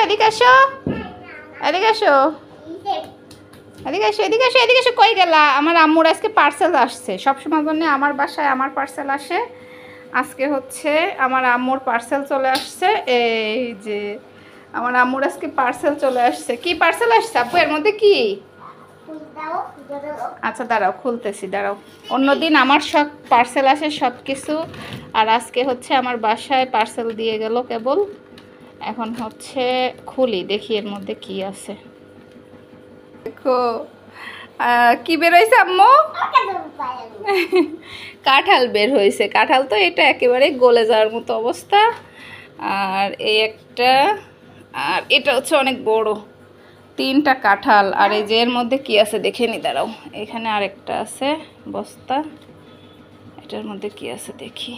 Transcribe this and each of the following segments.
এদিকে আসো, এদিকে আসো, এদিকে আসো, এদিকে আসো, এদিকে আসো। কই গেলা? আমার আম্মুর আজকে পার্সেল আসছে। সবসময় জন্য আমার বাসায় আমার পার্সেল আসে, আজকে হচ্ছে আমার আম্মুর পার্সেল চলে আসছে। এই যে আমার আম্মুর আজকে পার্সেল চলে আসছে। কি পার্সেল আসছে আব্বু? এর মধ্যে কি? আচ্ছা দাঁড়াও, খুলতেছি, দাঁড়াও। অন্যদিন আমার সব পার্সেল আসে সব কিছু, আর আজকে হচ্ছে আমার বাসায় পার্সেল দিয়ে গেল কেবল। এখন হচ্ছে খুলি, দেখি এর মধ্যে কি আছে। দেখো কি বের হয়েছে আম্মু? কাঁঠাল বের হয়েছে। কাঁঠাল তো এটা একেবারে গলে যাওয়ার মতো অবস্থা। আর এই একটা, আর এটা হচ্ছে অনেক বড়, 3টা কাঁঠাল। আর এই যে এর মধ্যে কি আছে দেখে নি, দাঁড়াও। এখানে আরেকটা আছে বস্তা, এটার মধ্যে কি আছে দেখি।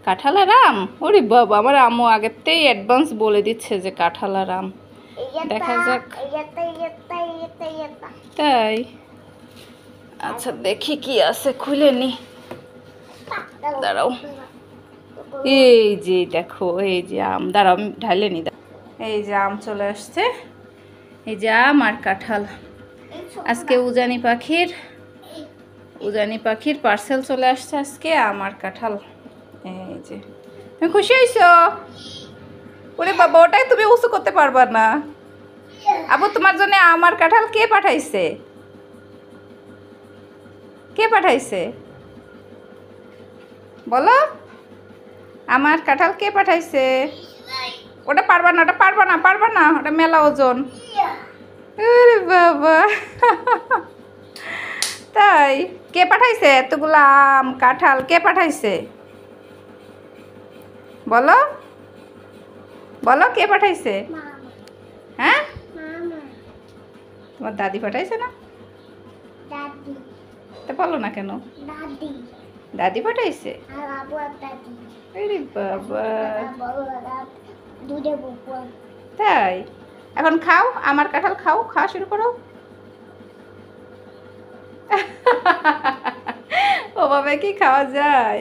কাঁঠাল আর আম? ওরে বাবা, আমার আম্মু আগেতেই অ্যাডভান্স বলে দিচ্ছে যে কাঁঠাল আর আম। দেখা যাক। তাই? আচ্ছা দেখি কি আছে, খুলে নি, দাঁড়াও। এই যে দেখো, এই যে আম, দাঁড়াও আমি ঢালে নি। এই যে আম চলে আসছে, এই যে আম আর কাঁঠাল। আজকে উজানি পাখির পার্সেল চলে আসছে আজকে, আম আর কাঁঠাল। এই যে তুমি খুশি হয়েছো? ওরে বাবা, ওটাই তুমি উঁচু করতে পারবা না। আবু তোমার জন্য আম আর কাঁঠাল কে পাঠাইছে? কে পাঠাইছে বলো? আমার কাঁঠাল কে পাঠাইছে? ওটা পারবা না, ওটা পারবা না, ওটা মেলা ওজন। আরে বাবা, তাই? কে পাঠাইছে এতগুলো আম কাঁঠাল? কে পাঠাইছে বলো, বলো কে পাঠাইছে? হ্যাঁ, তোমার দাদি পাঠাইছে না? তা বলো না কেন? দাদি পাঠাইছে? আরে বাবা, তাই? এখন খাও, আমার কাঁঠাল খাও, খাওয়া শুরু করো। ওভাবে কি খাওয়া যায়?